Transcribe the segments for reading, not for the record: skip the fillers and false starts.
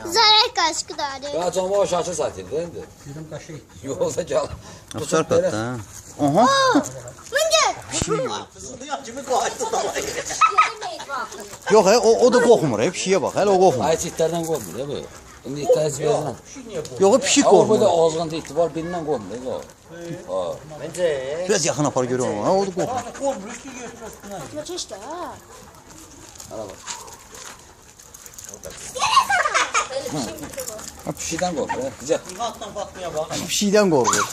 Zarar kaşkı da arıyor. Ya canım o şaşı satayım değil mi? Dedim kaşık. Yoksa gel. Afsar katta. Aha. Yok o da kokmur. Hep şiye bak. Hele o kokmur. Ayet itlerden korkmuyor değil mi? Şimdi itlerci versen. Yok pişik Ama böyle kokmur. ağzında itibar birinden korkmuyor değil mi? Ha. Biraz yakın apar görüyorum ama o da kokmur. Maça işte ha. Bir şeyden korkuyor. Güzel. Bir şeyden korkur.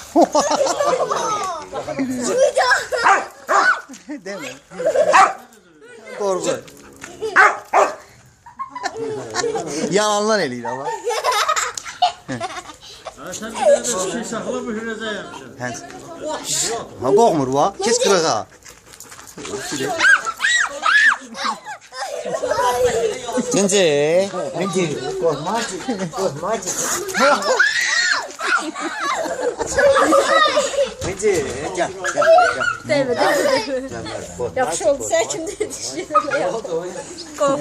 Değil mi? Korkur. Yalanlar eliyle ama. Sen bir tane de şey sakla mühüreze yapmışsın. Ha kokmur va. Kes kırığa. Gence. Yakış oldu sen şimdi düşünüyorum.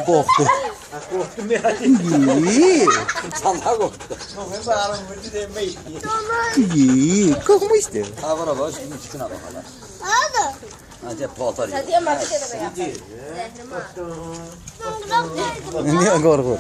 Korktu. İyi. Sanlar korktu. İyi. Kokma işte. Ha bana bak şimdi çıkına bakalım. Hadi. Hadi paltar. Hadi ama bir şey de yapalım. Niye korkur?